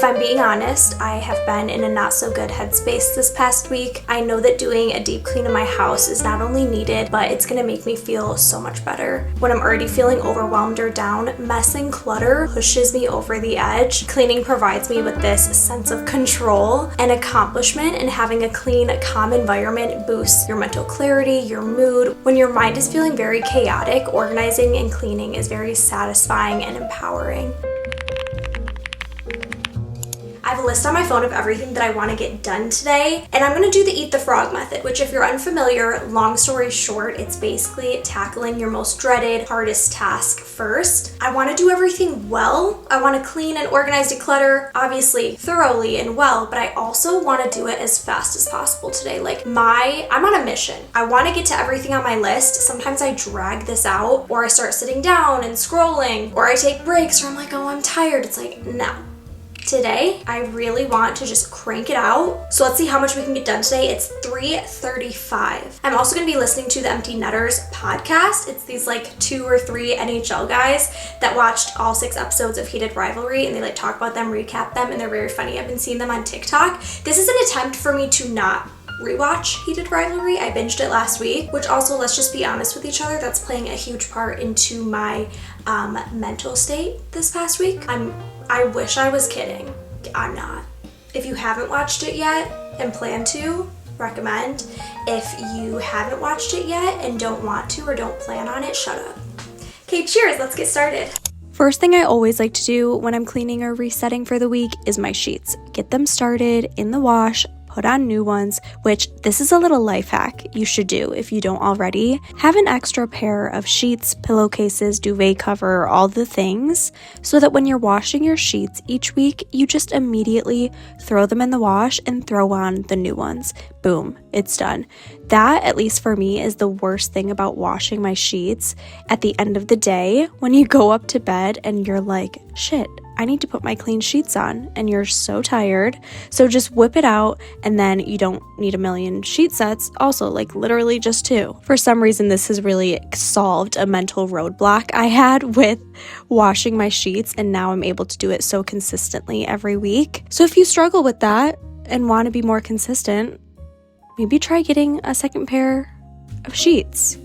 If I'm being honest, I have been in a not so good headspace this past week. I know that doing a deep clean of my house is not only needed, but it's gonna make me feel so much better. When I'm already feeling overwhelmed or down, mess and clutter pushes me over the edge. Cleaning provides me with this sense of control and accomplishment, and having a clean, calm environment boosts your mental clarity, your mood. When your mind is feeling very chaotic, organizing and cleaning is very satisfying and empowering. I have a list on my phone of everything that I want to get done today, and I'm going to do the eat the frog method, which if you're unfamiliar, long story short, it's basically tackling your most dreaded, hardest task first. I want to do everything well. I want to clean and organize, declutter, obviously thoroughly and well, but I also want to do it as fast as possible today. I'm on a mission. I want to get to everything on my list. Sometimes I drag this out, or I start sitting down and scrolling, or I take breaks, or I'm like, oh, I'm tired. It's like, no. Today, I really want to just crank it out. So let's see how much we can get done today. It's 3:35. I'm also gonna be listening to the Empty Netters podcast. It's these 2 or 3 NHL guys that watched all 6 episodes of Heated Rivalry, and they talk about them, recap them, and they're very funny. I've been seeing them on TikTok. This is an attempt for me to not rewatch Heated Rivalry. I binged it last week, which also, let's just be honest with each other, that's playing a huge part into my mental state this past week. I wish I was kidding. I'm not. If you haven't watched it yet and plan to, recommend. If you haven't watched it yet and don't want to or don't plan on it, shut up. Okay, cheers, let's get started. First thing I always like to do when I'm cleaning or resetting for the week is my sheets. Get them started in the wash, put on new ones, which this is a little life hack you should do if you don't already. Have an extra pair of sheets, pillowcases, duvet cover, all the things, so that when you're washing your sheets each week, you just immediately throw them in the wash and throw on the new ones. Boom, it's done. That, at least for me, is the worst thing about washing my sheets. At the end of the day, when you go up to bed and you're like, shit, I need to put my clean sheets on, and you're so tired. So just whip it out, and then you don't need a million sheet sets. Also, literally just 2. For some reason, this has really solved a mental roadblock I had with washing my sheets, and now I'm able to do it so consistently every week. So if you struggle with that and want to be more consistent, maybe try getting a second pair of sheets.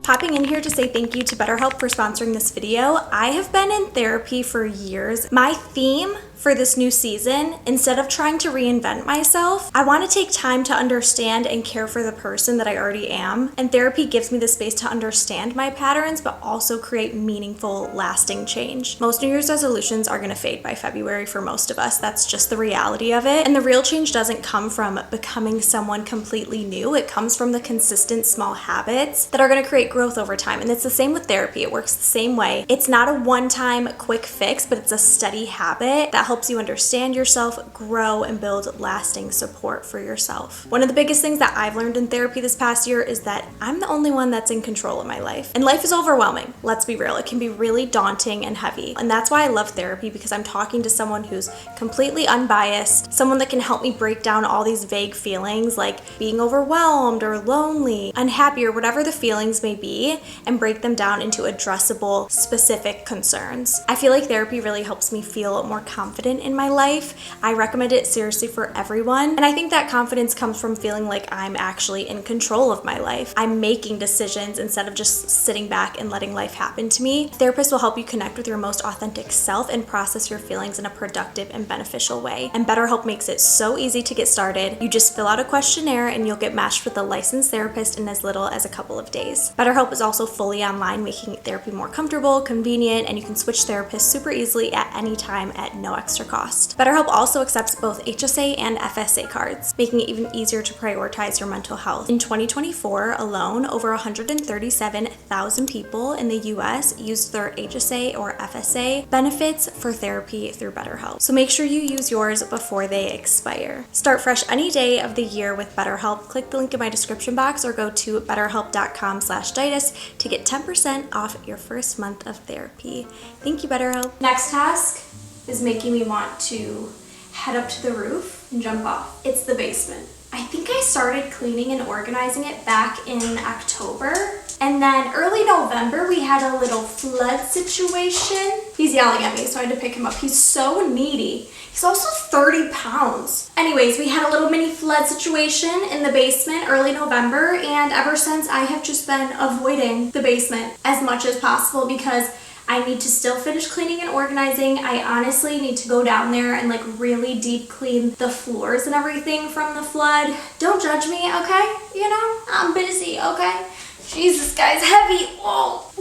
Popping in here to say thank you to BetterHelp for sponsoring this video. I have been in therapy for years. My theme for this new season, instead of trying to reinvent myself, I want to take time to understand and care for the person that I already am. And therapy gives me the space to understand my patterns, but also create meaningful, lasting change. Most New Year's resolutions are going to fade by February for most of us. That's just the reality of it. And the real change doesn't come from becoming someone completely new. It comes from the consistent small habits that are going to create growth over time. And it's the same with therapy. It works the same way. It's not a one-time quick fix, but it's a steady habit that helps you understand yourself, grow, and build lasting support for yourself. One of the biggest things that I've learned in therapy this past year is that I'm the only one that's in control of my life. And life is overwhelming. Let's be real. It can be really daunting and heavy. And that's why I love therapy, because I'm talking to someone who's completely unbiased, someone that can help me break down all these vague feelings like being overwhelmed or lonely, unhappy, or whatever the feelings may be, and break them down into addressable, specific concerns. I feel like therapy really helps me feel more confident in my life. I recommend it seriously for everyone. And I think that confidence comes from feeling like I'm actually in control of my life. I'm making decisions instead of just sitting back and letting life happen to me. Therapists will help you connect with your most authentic self and process your feelings in a productive and beneficial way. And BetterHelp makes it so easy to get started. You just fill out a questionnaire and you'll get matched with a licensed therapist in as little as a couple of days. BetterHelp is also fully online, making therapy more comfortable, convenient, and you can switch therapists super easily at any time at no extra cost. BetterHelp also accepts both HSA and FSA cards, making it even easier to prioritize your mental health. In 2024 alone, over 137,000 people in the US used their HSA or FSA benefits for therapy through BetterHelp. So make sure you use yours before they expire. Start fresh any day of the year with BetterHelp. Click the link in my description box or go to betterhelp.com/ditus to get 10% off your first month of therapy. Thank you, BetterHelp. Next task is making me want to head up to the roof and jump off. It's the basement. I I think I started cleaning and organizing it back in October. And then early November, we had a little flood situation. He's yelling at me, so I had to pick him up. He's so needy. He's also 30 pounds. Anyways, we had a little mini flood situation in the basement early November, and ever since I have just been avoiding the basement as much as possible because I need to still finish cleaning and organizing. I honestly need to go down there and like really deep clean the floors and everything from the flood. Don't judge me, okay? You know, I'm busy, okay? Jesus, guys, heavy. Oh,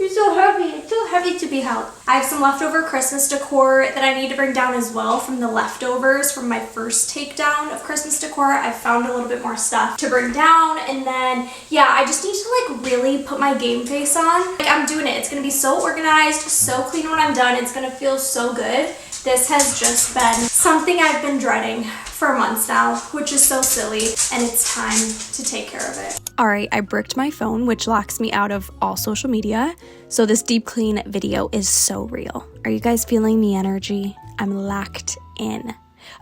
you're so heavy. It's so heavy to be held. I have some leftover Christmas decor that I need to bring down as well from the leftovers from my first takedown of Christmas decor. I found a little bit more stuff to bring down. And then, yeah, I just need to like really put my game face on. Like, I'm doing it. It's going to be so organized, so clean when I'm done. It's going to feel so good. This has just been something I've been dreading for months now, which is so silly, and it's time to take care of it. All right, I bricked my phone, which locks me out of all social media, so this deep clean video is so real. Are you guys feeling the energy? I'm locked in.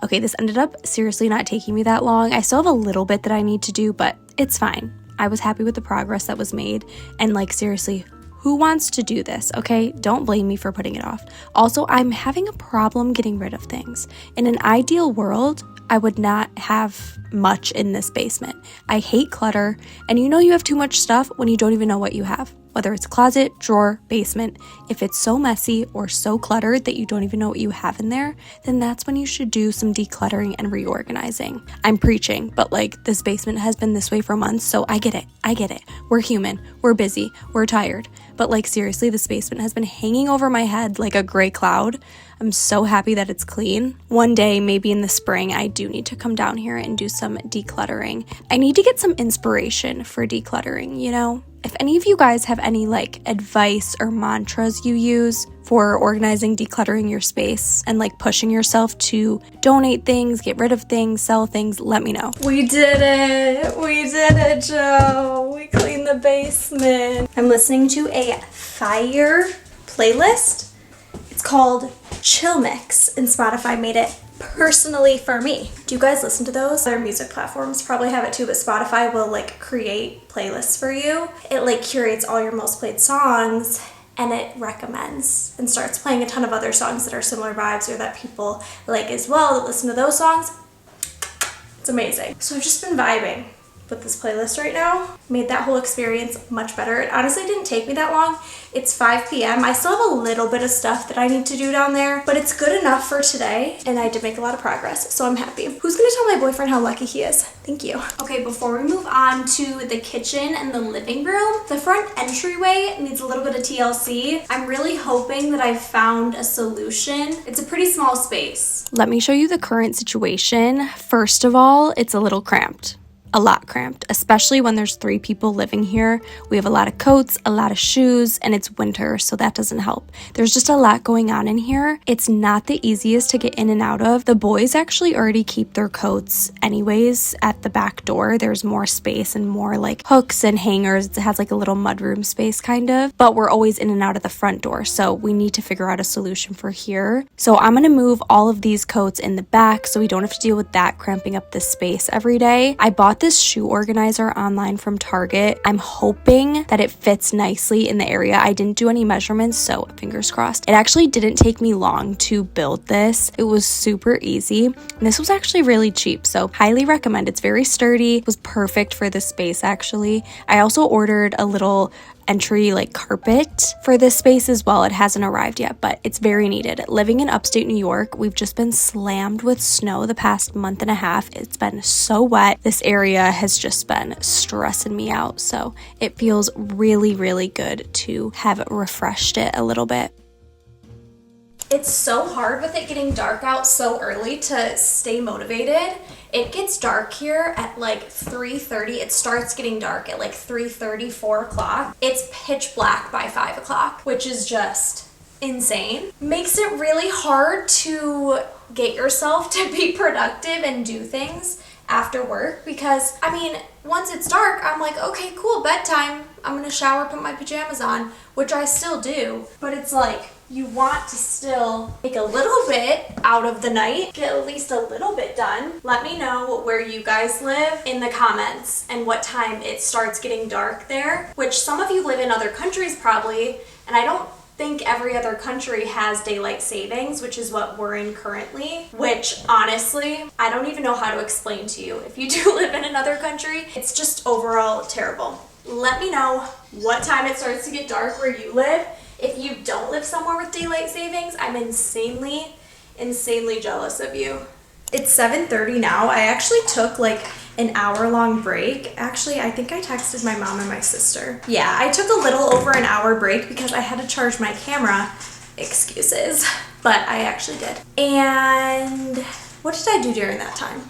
Okay, this ended up seriously not taking me that long. I still have a little bit that I need to do, but it's fine. I was happy with the progress that was made, and like seriously, who wants to do this, okay? Don't blame me for putting it off. Also, I'm having a problem getting rid of things. In an ideal world, I would not have much in this basement. I hate clutter, and you know you have too much stuff when you don't even know what you have. Whether it's closet, drawer, basement, if it's so messy or so cluttered that you don't even know what you have in there, then that's when you should do some decluttering and reorganizing. I'm preaching, but like this basement has been this way for months, so I get it. We're human, we're busy, we're tired. But like seriously, this basement has been hanging over my head like a gray cloud. I'm so happy that it's clean. One day, maybe in the spring, I do need to come down here and do some decluttering. I need to get some inspiration for decluttering, you know? If any of you guys have any like advice or mantras you use for organizing, decluttering your space and like pushing yourself to donate things, get rid of things, sell things, let me know. We did it, Joe. We cleaned the basement. I'm listening to a fire playlist. It's called Chill Mix, and Spotify made it personally for me. Do you guys listen to those? Other music platforms probably have it too, but Spotify will like create playlists for you. It like curates all your most played songs, and it recommends and starts playing a ton of other songs that are similar vibes or that people like as well that listen to those songs. It's amazing. So I've just been vibing with this playlist right now. Made that whole experience much better. It honestly didn't take me that long. It's 5 p.m. I still have a little bit of stuff that I need to do down there, but it's good enough for today, and I did make a lot of progress, so I'm happy. Who's gonna tell my boyfriend how lucky he is? Thank you. Okay, before we move on to the kitchen and the living room, the front entryway needs a little bit of TLC. I'm really hoping that I've found a solution. It's a pretty small space. Let me show you the current situation. First of all, it's a little cramped. A lot cramped, especially when there's 3 people living here. We have a lot of coats, a lot of shoes, and it's winter, so that doesn't help. There's just a lot going on in here. It's not the easiest to get in and out of. The boys actually already keep their coats anyways at the back door. There's more space and more like hooks and hangers. It has like a little mudroom space kind of, but we're always in and out of the front door, so we need to figure out a solution for here. So I'm gonna move all of these coats in the back so we don't have to deal with that cramping up this space every day. I bought this shoe organizer online from Target. I'm hoping that it fits nicely in the area. I didn't do any measurements, so fingers crossed. It actually didn't take me long to build this. It was super easy, and this was actually really cheap, so highly recommend. It's very sturdy. It was perfect for this space actually. I also ordered a little entry like carpet for this space as well. It hasn't arrived yet, but it's very needed. Living in upstate New York, we've just been slammed with snow the past month and a half. It's been so wet. This area has just been stressing me out, so it feels really, really good to have refreshed it a little bit. It's so hard with it getting dark out so early to stay motivated. It gets dark here at like 3:30. It starts getting dark at like 3:30, 4 o'clock. It's pitch black by 5 o'clock, which is just insane. Makes it really hard to get yourself to be productive and do things after work because, I mean, once it's dark, I'm like, okay, cool, bedtime. I'm gonna shower, put my pajamas on, which I still do, but it's like, you want to still take a little bit out of the night, get at least a little bit done. Let me know where you guys live in the comments and what time it starts getting dark there, which some of you live in other countries probably, and I don't think every other country has daylight savings, which is what we're in currently, which honestly, I don't even know how to explain to you. If you do live in another country, it's just overall terrible. Let me know what time it starts to get dark where you live. If you don't live somewhere with daylight savings, I'm insanely jealous of you. It's 7:30 now. I actually took like an hour-long break. Actually, I think I texted my mom and my sister. Yeah, I took a little over an hour break because I had to charge my camera. Excuses. But I actually did. And what did I do during that time?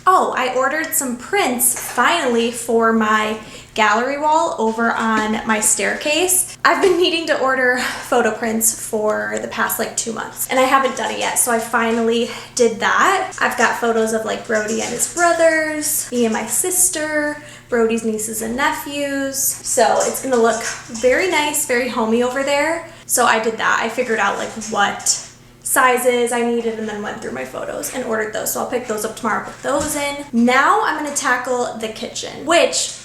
Oh, I ordered some prints finally for my gallery wall over on my staircase. I've been needing to order photo prints for the past like 2 months and I haven't done it yet, so I finally did that. I've got photos of like Brody and his brothers, me and my sister, Brody's nieces and nephews. So it's gonna look very nice, very homey over there. So I did that. I figured out like what sizes I needed and then went through my photos and ordered those. So I'll pick those up tomorrow, put those in. Now I'm gonna tackle the kitchen, which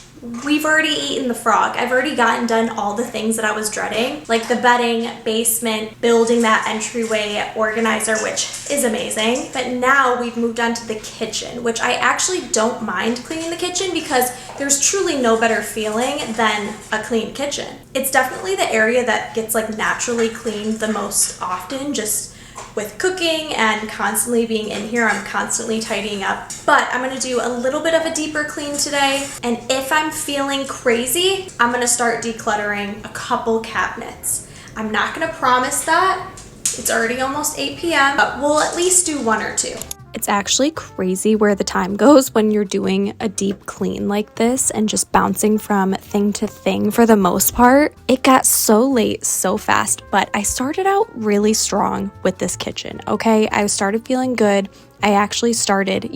we've already eaten the frog. I've already gotten done all the things that I was dreading, like the bedding, basement, building that entryway organizer, which is amazing. But now we've moved on to the kitchen, which I actually don't mind cleaning the kitchen because there's truly no better feeling than a clean kitchen. It's definitely the area that gets like naturally cleaned the most often, just with cooking and constantly being in here, I'm constantly tidying up. But I'm gonna do a little bit of a deeper clean today. And if I'm feeling crazy, I'm gonna start decluttering a couple cabinets. I'm not gonna promise that. It's already almost 8 p.m., but we'll at least do 1 or 2. It's actually crazy where the time goes when you're doing a deep clean like this and just bouncing from thing to thing for the most part. It got so late so fast, but I started out really strong with this kitchen, okay? I started feeling good. I actually started,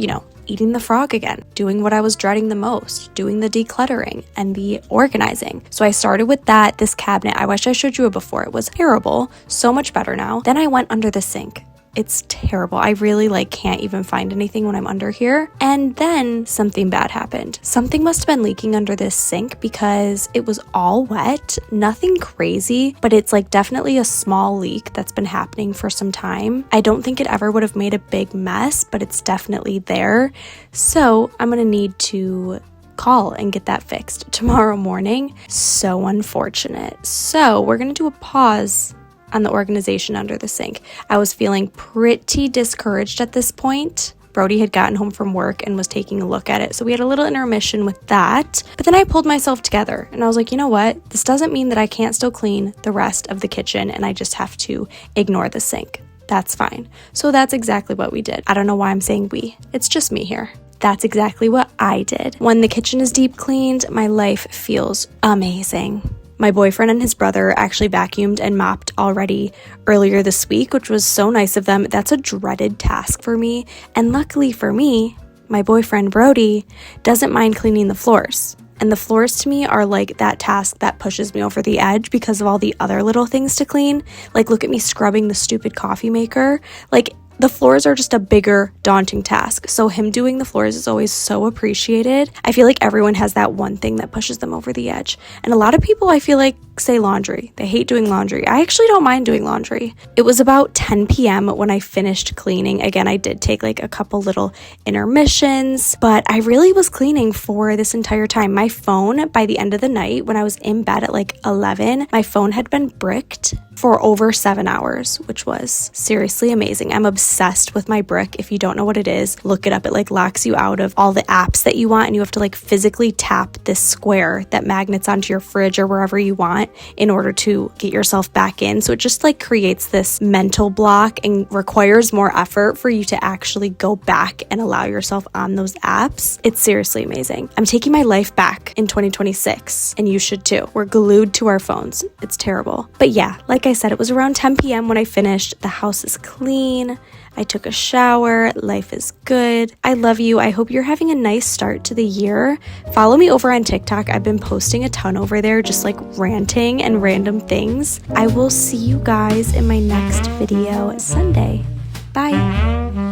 eating the frog again, doing what I was dreading the most, doing the decluttering and the organizing. So I started with that. This cabinet, I wish I showed you it before. It was terrible, so much better now. Then I went under the sink. It's terrible. I really can't even find anything when I'm under here. And then something bad happened. Something must have been leaking under this sink because it was all wet. Nothing crazy, but it's definitely a small leak that's been happening for some time. I don't think it ever would have made a big mess, but it's definitely there. So I'm gonna need to call and get that fixed tomorrow morning. So unfortunate. So we're gonna do a pause on the organization under the sink. I was feeling pretty discouraged at this point. Brody had gotten home from work and was taking a look at it, so we had a little intermission with that. But then I pulled myself together and I was like, you know what? This doesn't mean that I can't still clean the rest of the kitchen and I just have to ignore the sink. That's fine. So that's exactly what we did. I don't know why I'm saying we. It's just me here. That's exactly what I did. When the kitchen is deep cleaned, my life feels amazing. My boyfriend and his brother actually vacuumed and mopped already earlier this week, which was so nice of them. That's a dreaded task for me. And luckily for me, my boyfriend Brody doesn't mind cleaning the floors. And the floors to me are that task that pushes me over the edge because of all the other little things to clean. Look at me scrubbing the stupid coffee maker. The floors are just a bigger, daunting task. So him doing the floors is always so appreciated. I feel like everyone has that one thing that pushes them over the edge. And a lot of people, I feel say laundry. They hate doing laundry. I actually don't mind doing laundry. It was about 10 p.m. when I finished cleaning. Again, I did take a couple little intermissions, but I really was cleaning for this entire time. My phone, by the end of the night, when I was in bed at 11, my phone had been bricked for over 7 hours, which was seriously amazing. I'm obsessed with my brick. If you don't know what it is, look it up. It locks you out of all the apps that you want, and you have to physically tap this square that magnets onto your fridge or wherever you want in order to get yourself back in. So it just creates this mental block and requires more effort for you to actually go back and allow yourself on those apps. It's seriously amazing. I'm taking my life back in 2026, and you should too. We're glued to our phones. It's terrible. But yeah, like I said, it was around 10 p.m. when I finished. The house is clean. I took a shower. Life is good. I love you. I hope you're having a nice start to the year. Follow me over on TikTok. I've been posting a ton over there, just like ranting and random things. I will see you guys in my next video Sunday. Bye.